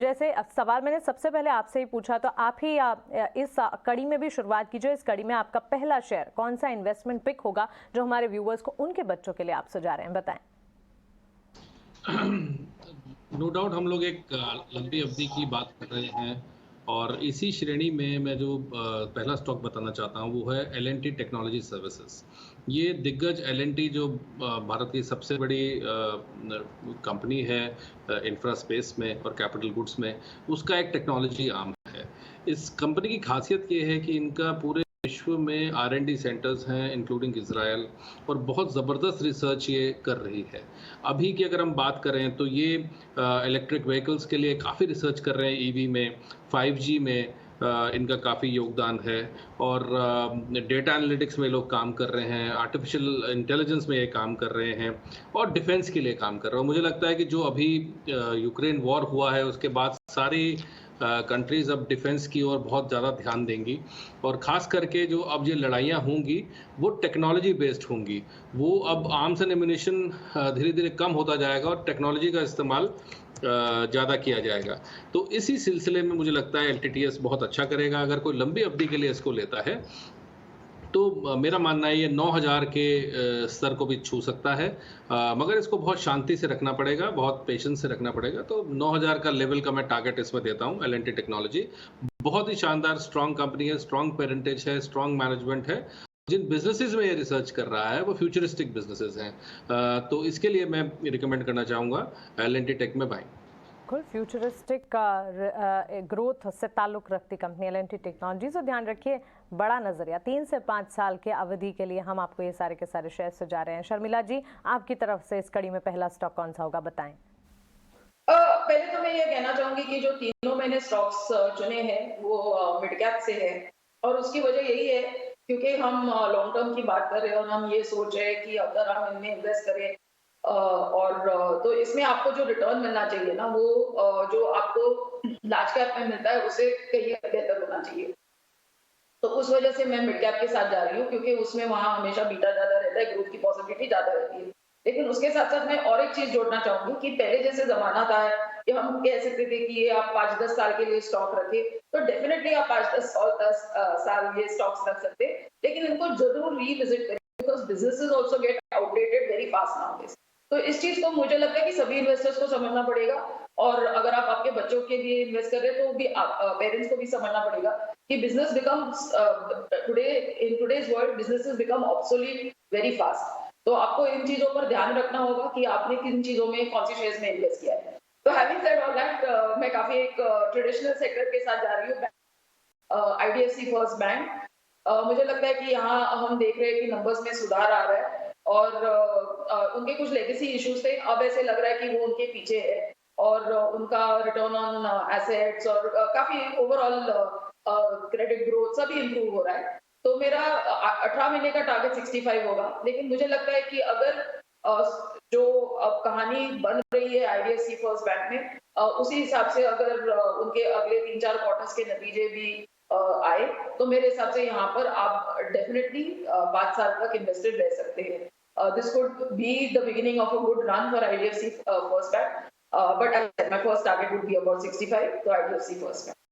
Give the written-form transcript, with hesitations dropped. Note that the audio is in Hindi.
जैसे सवाल मैंने सबसे पहले आपसे ही पूछा, तो आप ही इस कड़ी में भी शुरुआत कीजिए। इस कड़ी में आपका पहला शेयर कौन सा इन्वेस्टमेंट पिक होगा जो हमारे व्यूअर्स को उनके बच्चों के लिए आप सुझा रहे हैं, बताएं। नो डाउट हम लोग एक लंबी अवधि की बात कर रहे हैं और इसी श्रेणी में मैं जो पहला स्टॉक बताना चाहता हूँ वो है L&T टेक्नोलॉजी सर्विसेज। ये दिग्गज L&T जो भारत की सबसे बड़ी कंपनी है इंफ्रा स्पेस में और कैपिटल गुड्स में, उसका एक टेक्नोलॉजी आर्म है। इस कंपनी की खासियत ये है कि इनका पूरे विश्व में R&D सेंटर्स हैं इंक्लूडिंग इज़राइल, और बहुत ज़बरदस्त रिसर्च ये कर रही है। अभी की अगर हम बात करें तो ये इलेक्ट्रिक व्हीकल्स के लिए काफ़ी रिसर्च कर रहे हैं, ईवी में, 5G में इनका काफ़ी योगदान है, और डेटा एनालिटिक्स में लोग काम कर रहे हैं, आर्टिफिशियल इंटेलिजेंस में ये काम कर रहे हैं, और डिफेंस के लिए काम कर रहे हैं। मुझे लगता है कि जो अभी यूक्रेन वॉर हुआ है उसके बाद सारी कंट्रीज़ अब डिफेंस की ओर बहुत ज़्यादा ध्यान देंगी, और ख़ास करके जो अब ये लड़ाइयाँ होंगी वो टेक्नोलॉजी बेस्ड होंगी। वो अब आर्म्स एंड एम्यूनिशन धीरे धीरे कम होता जाएगा और टेक्नोलॉजी का इस्तेमाल ज़्यादा किया जाएगा। तो इसी सिलसिले में मुझे लगता है LTTS बहुत अच्छा करेगा अगर कोई लंबी अवधि के लिए इसको लेता है। तो मेरा मानना है ये 9000 के स्तर को भी छू सकता है, मगर इसको बहुत शांति से रखना पड़ेगा, बहुत पेशेंस से रखना पड़ेगा। तो 9000 का लेवल का मैं टारगेट इसमें देता हूँ। L&T टेक्नोलॉजी बहुत ही शानदार स्ट्रॉन्ग कंपनी है, स्ट्रॉन्ग पेरेंटेज है, स्ट्रॉन्ग मैनेजमेंट है। जिन बिजनेसेस में ये रिसर्च कर रहा है वो फ्यूचरिस्टिक बिजनेसेस हैं, तो इसके लिए मैं रिकमेंड करना चाहूँगा L&T टेक में बाइंग। बिल्कुल, फ्यूचरिस्टिक ग्रोथ से ताल्लुक रखती कंपनी L&T टेक्नोलॉजी। तो ध्यान रखिए, बड़ा नजरिया 3 से 5 साल के अवधि के लिए हम आपको ये सारे के सारे शेयर सुझा रहे हैं। शर्मिला जी, आपकी तरफ से इस कड़ी में पहला स्टॉक कौन सा होगा, बताएं। पहले तो मैं ये कहना चाहूंगी कि जो तीनों मैंने स्टॉक्स चुने हैं वो मिड कैप से है, और उसकी वजह यही है क्योंकि हम लॉन्ग टर्म की बात कर रहे हैं और हम ये सोच रहे हैं कि अगर हम इनमें इन्वेस्ट करें तो इसमें आपको जो रिटर्न मिलना चाहिए ना वो जो आपको लार्ज कैप में मिलता है उससे कहीं बेहतर होना चाहिए। तो उस वजह से मैं मिड कैप के साथ जा रही हूँ क्योंकि उसमें वहाँ हमेशा बीटा ज्यादा रहता है, ग्रोथ की पॉसिबिलिटी ज्यादा रहती है। लेकिन उसके साथ साथ मैं और एक चीज जोड़ना चाहूंगी कि पहले जैसे जमाना था कि हम कह सकते थे कि ये आप 5-10 साल के लिए स्टॉक रखे, तो डेफिनेटली आप 5-10 साल ये स्टॉक्स रख सकते, लेकिन इनको जरूर रीविजिट करें because businesses also get outdated very fast nowadays. तो इस चीज को मुझे लगता है कि सभी इन्वेस्टर्स को समझना पड़ेगा, और अगर आप आपके बच्चों के लिए इन्वेस्ट कर रहे हैं तो भी पेरेंट्स को भी समझना पड़ेगा कि business becomes today in today's world businesses become obsolete very fast. तो आपको इन चीजों पर ध्यान रखना होगा कि आपने किन चीजों में कौन सी शेयर्स में इन्वेस्ट किया है। तो हैविंग सेड ऑल दैट, मैं काफी एक ट्रेडिशनल सेक्टर के साथ जा रही हूँ, IDFC फर्स्ट बैंक। मुझे लगता है कि यहाँ हम देख रहे हैं कि नंबर्स में सुधार आ रहा है, और उनके कुछ लेगेसी इश्यूज थे, अब ऐसे लग रहा है कि वो उनके पीछे है, और उनका रिटर्न ऑन एसेट्स और काफी ओवरऑल क्रेडिट ग्रोथ सभी इंप्रूव हो रहा है। तो मेरा 18 महीने का टारगेट 65 होगा, लेकिन मुझे लगता है कि अगर जो अब कहानी बन रही है IDFC फर्स्ट बैंक में, उसी हिसाब से अगर उनके अगले 3-4 क्वार्टर्स के नतीजे भी आए तो मेरे हिसाब से यहाँ पर आप डेफिनेटली 5 साल तक इन्वेस्टेड रह सकते हैं। This could be the beginning of a good run for IDFC First Bank, but my first target would be about 65, so IDFC First Bank.